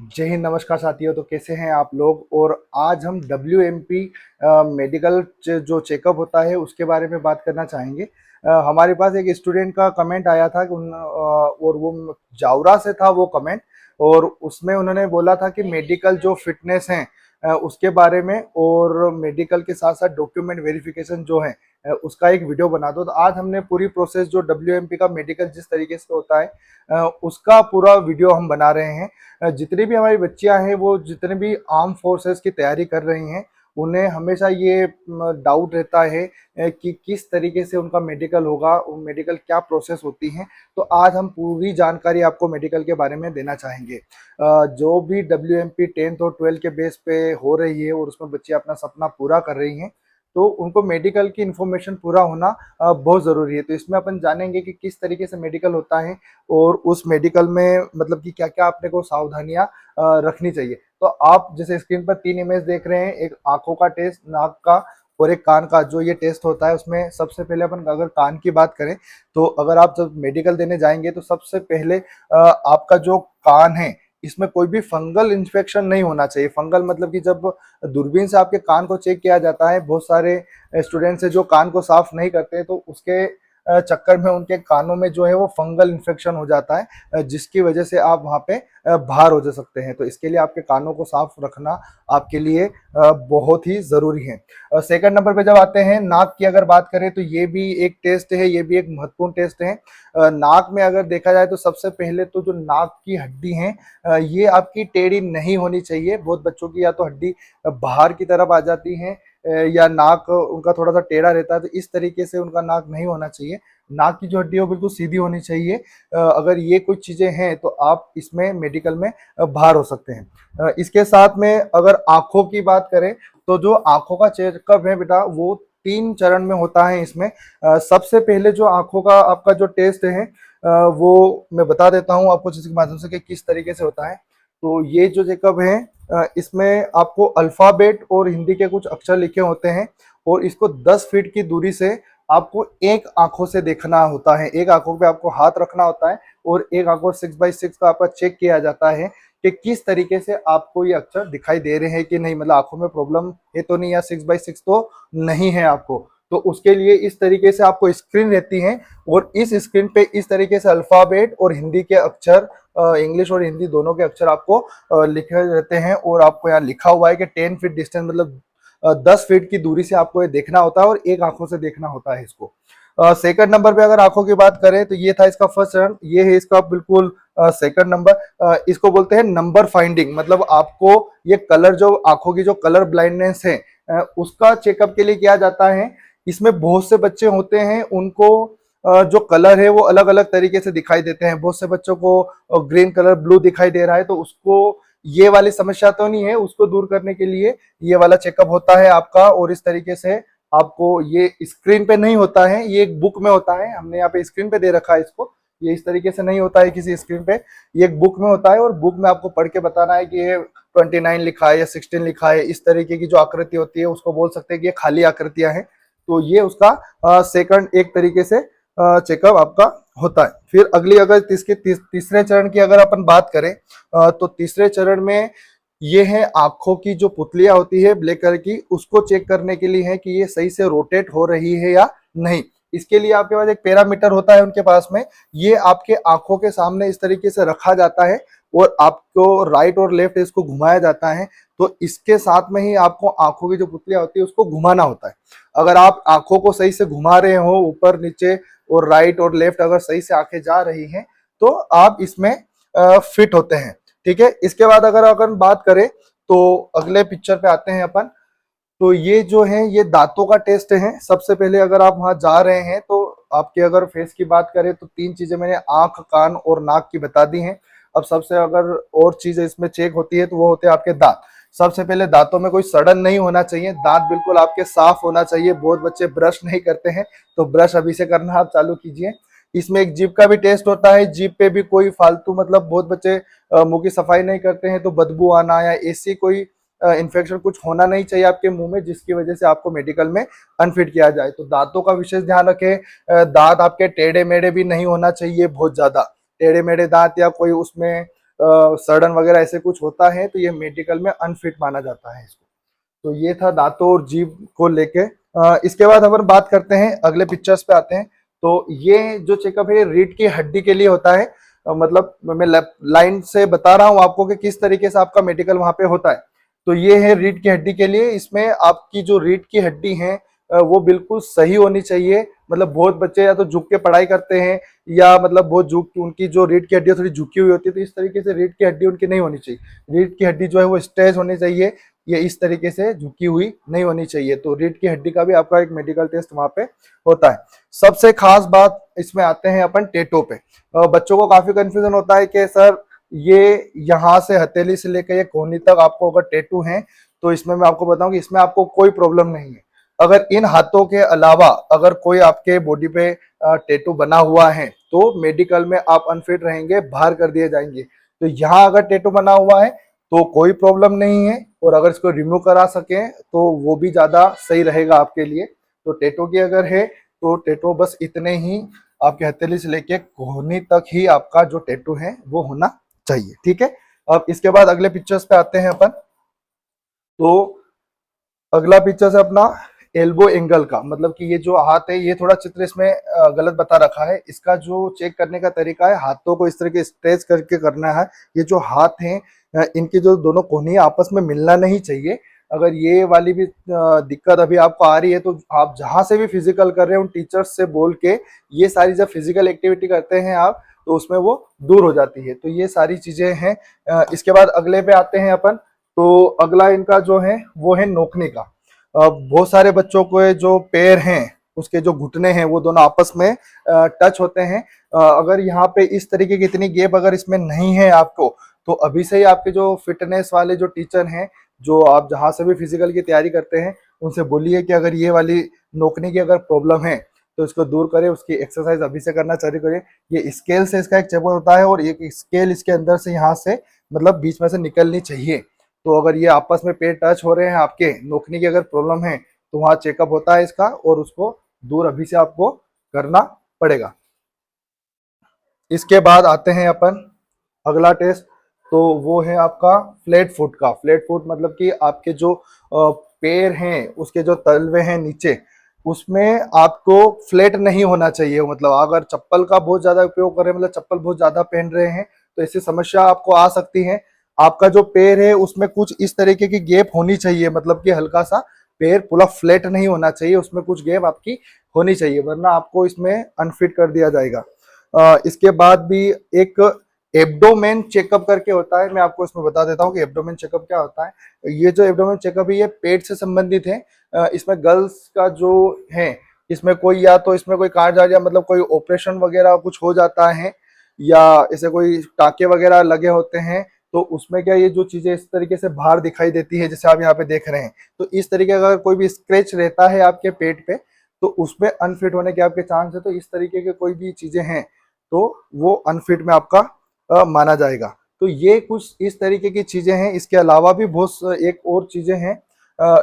जय हिंद, नमस्कार साथियों। तो कैसे हैं आप लोग। और आज हम WMP मेडिकल जो चेकअप होता है उसके बारे में बात करना चाहेंगे। हमारे पास एक स्टूडेंट का कमेंट आया था कि और वो जावरा से था वो कमेंट। और उसमें उन्होंने बोला था कि मेडिकल जो फिटनेस है उसके बारे में, और मेडिकल के साथ साथ डॉक्यूमेंट वेरिफिकेशन जो है उसका एक वीडियो बना दो। तो आज हमने पूरी प्रोसेस जो WMP का मेडिकल जिस तरीके से होता है उसका पूरा वीडियो हम बना रहे हैं। जितनी भी हमारी बच्चियां हैं वो जितने भी आर्म फोर्सेस की तैयारी कर रही हैं उन्हें हमेशा ये डाउट रहता है कि किस तरीके से उनका मेडिकल होगा, मेडिकल क्या प्रोसेस होती है। तो आज हम पूरी जानकारी आपको मेडिकल के बारे में देना चाहेंगे। जो भी WMP 10th और 12th के बेस पे हो रही है और उसमें बच्चे अपना सपना पूरा कर रही हैं, तो उनको मेडिकल की इन्फॉर्मेशन पूरा होना बहुत ज़रूरी है। तो इसमें अपन जानेंगे कि किस तरीके से मेडिकल होता है और उस मेडिकल में मतलब कि क्या क्या अपने को सावधानियां रखनी चाहिए। तो आप जैसे स्क्रीन पर 3 इमेज देख रहे हैं, एक आंखों का टेस्ट, नाक का और एक कान का। जो ये टेस्ट होता है उसमें सबसे पहले अपन अगर कान की बात करें तो अगर आप जब मेडिकल देने जाएंगे तो सबसे पहले आपका जो कान है इसमें कोई भी फंगल इन्फेक्शन नहीं होना चाहिए। फंगल मतलब कि जब दूरबीन से आपके कान को चेक किया जाता है, बहुत सारे स्टूडेंट्स है जो कान को साफ नहीं करते, तो उसके चक्कर में उनके कानों में जो है वो फंगल इन्फेक्शन हो जाता है, जिसकी वजह से आप वहाँ पे बाहर हो जा सकते हैं। तो इसके लिए आपके कानों को साफ रखना आपके लिए बहुत ही ज़रूरी है। सेकंड नंबर पे जब आते हैं नाक की अगर बात करें तो ये भी एक टेस्ट है, ये भी एक महत्वपूर्ण टेस्ट है। नाक में अगर देखा जाए तो सबसे पहले तो जो नाक की हड्डी है ये आपकी टेढ़ी नहीं होनी चाहिए। बहुत बच्चों की या तो हड्डी बाहर की तरफ आ जाती है या नाक उनका थोड़ा सा टेढ़ा रहता है, तो इस तरीके से उनका नाक नहीं होना चाहिए। नाक की जो हड्डी है वो बिल्कुल सीधी होनी चाहिए। अगर ये कुछ चीजें हैं तो आप इसमें मेडिकल में बाहर हो सकते हैं। इसके साथ में अगर आंखों की बात करें तो जो आंखों का चेकअप है बेटा वो 3 चरण में होता है। इसमें सबसे पहले जो आंखों का आपका जो टेस्ट है वो मैं बता देता हूँ आपको जिसके माध्यम से कि किस तरीके से होता है। तो ये जो चेकअप है इसमें आपको अल्फाबेट और हिंदी के कुछ अक्षर लिखे होते हैं और इसको 10 फीट की दूरी से आपको एक आंखों से देखना होता है। एक आंखों पे आपको हाथ रखना होता है और एक आंखों 6x6 का आपका चेक किया जाता है कि किस तरीके से आपको ये अक्षर दिखाई दे रहे हैं कि नहीं, मतलब आंखों में प्रॉब्लम है तो नहीं, या 6x6 तो नहीं है आपको। तो उसके लिए इस तरीके से आपको स्क्रीन रहती है और इस स्क्रीन पे इस तरीके से अल्फाबेट और हिंदी के अक्षर, इंग्लिश और हिंदी दोनों के अक्षर आपको लिखे रहते हैं। और आपको यहाँ लिखा हुआ है कि 10 फीट डिस्टेंस मतलब 10 फीट की दूरी से आपको ये देखना होता है और एक आंखों से देखना होता है इसको। सेकंड नंबर पे अगर आंखों की बात करें तो ये था इसका फर्स्ट चरण, ये है इसका बिल्कुल सेकंड नंबर। इसको बोलते हैं नंबर फाइंडिंग। मतलब आपको ये कलर, जो आंखों की जो कलर ब्लाइंडनेस है उसका चेकअप के लिए किया जाता है। इसमें बहुत से बच्चे होते हैं उनको जो कलर है वो अलग अलग तरीके से दिखाई देते हैं। बहुत से बच्चों को ग्रीन कलर, ब्लू दिखाई दे रहा है, तो उसको ये वाली समस्या तो नहीं है, उसको दूर करने के लिए ये वाला चेकअप होता है आपका। और इस तरीके से आपको ये स्क्रीन पे नहीं होता है, ये एक बुक में होता है। हमने यहाँ पे स्क्रीन पे दे रखा है इसको, ये इस तरीके से नहीं होता है किसी स्क्रीन पे, ये एक बुक में होता है और बुक में आपको पढ़ के बताना है कि ये 29 लिखा है या 16 लिखा है। इस तरीके की जो आकृति होती है उसको बोल सकते हैं कि ये खाली आकृतियां हैं। तो ये उसका सेकंड एक तरीके से चेकअप आपका होता है। फिर अगली अगर तीसरे चरण की अगर अपन बात करें तो तीसरे चरण में ये है आंखों की जो पुतलियां होती है ब्लैक कलर की, उसको चेक करने के लिए है कि ये सही से रोटेट हो रही है या नहीं। इसके लिए आपके पास एक पैरामीटर होता है उनके पास में, ये आपके आंखों के सामने इस तरीके से रखा जाता है और आपको राइट और लेफ्ट इसको घुमाया जाता है। तो इसके साथ में ही आपको आंखों की जो पुतलियां होती है उसको घुमाना होता है। अगर आप आंखों को सही से घुमा रहे हो ऊपर नीचे और राइट और लेफ्ट, अगर सही से आंखें जा रही हैं तो आप इसमें फिट होते हैं। ठीक है। इसके बाद अगर अपन बात करें तो अगले पिक्चर पे आते हैं अपन। तो ये जो है ये दांतों का टेस्ट है। सबसे पहले अगर आप वहां जा रहे हैं तो आपके अगर फेस की बात करें तो 3 चीजें मैंने आंख, कान और नाक की बता दी हैं। अब सबसे अगर और चीजें इसमें चेक होती है तो वो होते हैं आपके दांत। सबसे पहले दांतों में कोई सड़न नहीं होना चाहिए, दांत बिल्कुल आपके साफ होना चाहिए। बहुत बच्चे ब्रश नहीं करते हैं तो ब्रश अभी से करना आप चालू कीजिए। इसमें एक जीभ का भी टेस्ट होता है, जीभ पे भी कोई फालतू मतलब बहुत बच्चे मुंह की सफाई नहीं करते हैं तो बदबू आना या ऐसी कोई इन्फेक्शन कुछ होना नहीं चाहिए आपके मुंह में जिसकी वजह से आपको मेडिकल में अनफिट किया जाए। तो दांतों का विशेष ध्यान रखें। दांत आपके टेढ़े मेढ़े भी नहीं होना चाहिए, बहुत ज्यादा टेढ़े मेढ़े दांत या कोई उसमें सड़न वगैरह ऐसे कुछ होता है तो ये मेडिकल में अनफिट माना जाता है इसको। तो ये था दांतों और जीभ को लेके। इसके बाद अपन बात करते हैं, अगले पिक्चर्स पे आते हैं। तो ये जो चेकअप है रीढ़ की हड्डी के लिए होता है। मतलब मैं लाइन से बता रहा हूँ आपको कि किस तरीके से आपका मेडिकल वहां पे होता है। तो ये है रीढ़ की हड्डी के लिए। इसमें आपकी जो रीढ़ की हड्डी है वो बिल्कुल सही होनी चाहिए। मतलब बहुत बच्चे या तो झुक के पढ़ाई करते हैं या मतलब बहुत झुक, उनकी जो रीढ़ की हड्डी थोड़ी झुकी हुई होती है, तो इस तरीके से रीढ़ की हड्डी उनकी नहीं होनी चाहिए। रीढ़ की हड्डी जो है वो स्ट्रेच होनी चाहिए, ये इस तरीके से झुकी हुई नहीं होनी चाहिए। तो रीढ़ की हड्डी का भी आपका एक मेडिकल टेस्ट वहां पे होता है। सबसे खास बात इसमें आते हैं अपन टेटो पे। बच्चों को काफी कंफ्यूजन होता है कि सर ये यहाँ से हथेली से लेकर ये कोहनी तक आपको अगर टेटू है, तो इसमें मैं आपको बताऊं कि इसमें आपको कोई प्रॉब्लम नहीं है। अगर इन हाथों के अलावा अगर कोई आपके बॉडी पे टेटू बना हुआ है तो मेडिकल में आप अनफिट रहेंगे, बाहर कर दिए जाएंगे। तो यहाँ अगर टेटू बना हुआ है तो कोई प्रॉब्लम नहीं है, और अगर इसको रिमूव करा सके तो वो भी ज्यादा सही रहेगा आपके लिए। तो टेटू की अगर है तो टेटू बस इतने ही, आपके हथेली से लेके कोहनी तक ही आपका जो टेटू है वो होना चाहिए। ठीक है, अब इसके बाद अगले पिक्चर्स पे आते हैं अपन। तो अगला पिक्चर है अपना एल्बो एंगल का। मतलब कि ये जो हाथ है, ये थोड़ा चित्र इसमें गलत बता रखा है। इसका जो चेक करने का तरीका है, हाथों को इस तरह के स्ट्रेच करके करना है। ये जो हाथ हैं इनकी जो दोनों कोहनी आपस में मिलना नहीं चाहिए। अगर ये वाली भी दिक्कत अभी आपको आ रही है तो आप जहां से भी फिजिकल कर रहे हैं उन टीचर्स से बोल के ये सारी जब फिजिकल एक्टिविटी करते हैं आप, तो उसमें वो दूर हो जाती है। तो ये सारी चीजें हैं। इसके बाद अगले पे आते हैं अपन। तो अगला इनका जो है वो है नोकने का। बहुत सारे बच्चों को जो पैर हैं उसके जो घुटने हैं वो दोनों आपस में टच होते हैं। अगर यहाँ पे इस तरीके की इतनी गैप अगर इसमें नहीं है आपको, तो अभी से ही आपके जो फिटनेस वाले जो टीचर हैं, जो आप जहाँ से भी फिजिकल की तैयारी करते हैं, उनसे बोलिए कि अगर ये वाली नोकने की अगर प्रॉब्लम है तो इसको दूर करें, उसकी एक्सरसाइज अभी से करना चालू करें। ये स्केल से इसका एक चेक होता है और एक स्केल इसके अंदर से यहाँ से मतलब बीच में से निकलनी चाहिए। तो अगर ये आपस में पेट टच हो रहे हैं, आपके नोकनी की अगर प्रॉब्लम है, तो वहाँ चेकअप होता है इसका और उसको दूर अभी से आपको करना पड़ेगा। इसके बाद आते हैं अपन अगला टेस्ट। तो वो है आपका फ्लैट फुट का। फ्लैट फुट मतलब कि आपके जो पैर हैं उसके जो तलवे हैं नीचे, उसमें आपको फ्लैट नहीं होना चाहिए। मतलब अगर चप्पल का बहुत ज्यादा उपयोग कर रहे हैं, मतलब चप्पल बहुत ज्यादा पहन रहे हैं, तो ऐसी समस्या आपको आ सकती है। आपका जो पैर है उसमें कुछ इस तरीके की गैप होनी चाहिए, मतलब कि हल्का सा पैर पूरा फ्लैट नहीं होना चाहिए, उसमें कुछ गैप आपकी होनी चाहिए, वरना आपको इसमें अनफिट कर दिया जाएगा। इसके बाद भी एक एब्डोमेन चेकअप करके होता है। मैं आपको इसमें बता देता हूँ कि एब्डोमेन चेकअप क्या होता है। ये जो एब्डोमेन चेकअप है ये पेट से संबंधित है। इसमें गर्ल्स का जो है, इसमें कोई या तो इसमें कोई काट जा, मतलब कोई ऑपरेशन वगैरह कुछ हो जाता है, या ऐसे कोई टाके वगैरह लगे होते हैं, तो उसमें क्या ये जो चीजें इस तरीके से बाहर दिखाई देती है, जैसे आप यहाँ पे देख रहे हैं। तो इस तरीके का अगर कोई भी स्क्रैच रहता है आपके पेट पे, तो उसमें अनफिट होने के आपके चांस है। तो इस तरीके के कोई भी चीजें हैं तो वो अनफिट में आपका माना जाएगा। तो ये कुछ इस तरीके की चीजें हैं। इसके अलावा भी बहुत एक और चीजें हैं,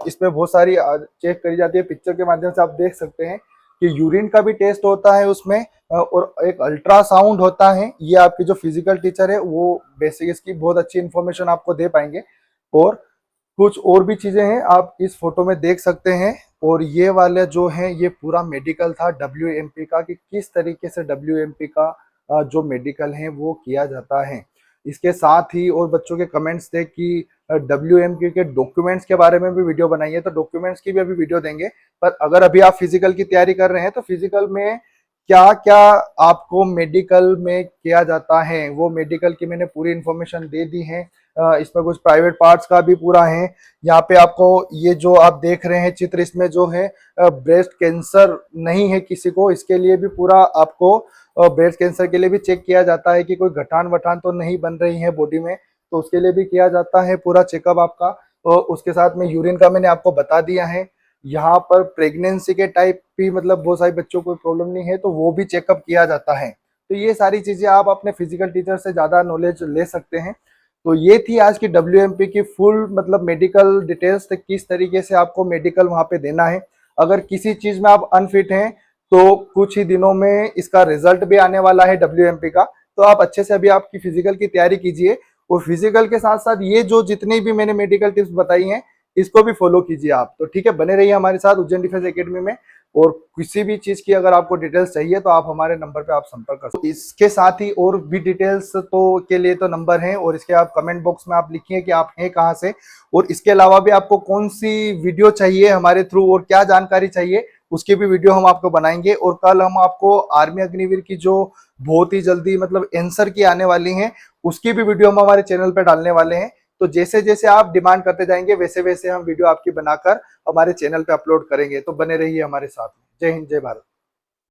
इसमें बहुत सारी चेक करी जाती है। पिक्चर के माध्यम से आप देख सकते हैं कि यूरिन का भी टेस्ट होता है उसमें, और एक अल्ट्रासाउंड होता है। ये आपके जो फिजिकल टीचर है वो बेसिक इसकी बहुत अच्छी इंफॉर्मेशन आपको दे पाएंगे। और कुछ और भी चीजें हैं आप इस फोटो में देख सकते हैं। और ये वाले जो है ये पूरा मेडिकल था WMP का, कि किस तरीके से WMP का जो मेडिकल है वो किया जाता है। इसके साथ ही और बच्चों के कमेंट्स थे कि WMP के डॉक्यूमेंट्स के बारे में भी वीडियो बनाइए, तो डॉक्यूमेंट्स की भी अभी वीडियो देंगे। पर अगर अभी आप फिजिकल की तैयारी कर रहे हैं तो फिजिकल में क्या क्या आपको मेडिकल में किया जाता है वो मेडिकल की मैंने पूरी इंफॉर्मेशन दे दी है। इसमें कुछ प्राइवेट पार्ट्स का भी पूरा है। यहाँ पे आपको ये जो आप देख रहे हैं चित्र, इसमें जो है ब्रेस्ट कैंसर नहीं है किसी को, इसके लिए भी पूरा आपको ब्रेस्ट कैंसर के लिए भी चेक किया जाता है कि कोई गठान वठान तो नहीं बन रही है बॉडी में, तो उसके लिए भी किया जाता है पूरा चेकअप आपका। और उसके साथ में यूरिन का मैंने आपको बता दिया है। यहाँ पर प्रेगनेंसी के टाइप भी मतलब बहुत सारे बच्चों को प्रॉब्लम नहीं है तो वो भी चेकअप किया जाता है। तो ये सारी चीजें आप अपने फिजिकल टीचर से ज्यादा नॉलेज ले सकते हैं। तो ये थी आज की WMP की फुल मतलब मेडिकल डिटेल्स, किस तरीके से आपको मेडिकल वहां पे देना है। अगर किसी चीज में आप अनफिट हैं तो कुछ ही दिनों में इसका रिजल्ट भी आने वाला है WMP का, तो आप अच्छे से अभी आपकी फिजिकल की तैयारी कीजिए। और फिजिकल के साथ साथ ये जो जितनी भी मैंने मेडिकल टिप्स बताई हैं इसको भी फॉलो कीजिए आप। तो ठीक है, बने रहिए हमारे साथ उज्जैन डिफेंस एकेडमी में। और किसी भी चीज की अगर आपको डिटेल्स चाहिए तो आप हमारे नंबर पे आप संपर्क कर सकते हैं। इसके साथ ही और भी डिटेल्स तो के लिए तो नंबर हैं, और इसके आप कमेंट बॉक्स में आप लिखिए कि आप हैं कहाँ से, और इसके अलावा भी आपको कौन सी वीडियो चाहिए हमारे थ्रू और क्या जानकारी चाहिए उसकी भी वीडियो हम आपको बनाएंगे। और कल हम आपको आर्मी अग्निवीर की जो बहुत ही जल्दी मतलब आंसर की आने वाली हैं उसकी भी वीडियो हम हमारे चैनल पर डालने वाले हैं। तो जैसे जैसे आप डिमांड करते जाएंगे वैसे वैसे हम वीडियो आपकी बनाकर हमारे चैनल पे अपलोड करेंगे। तो बने रहिए हमारे साथ में। जय हिंद, जय भारत।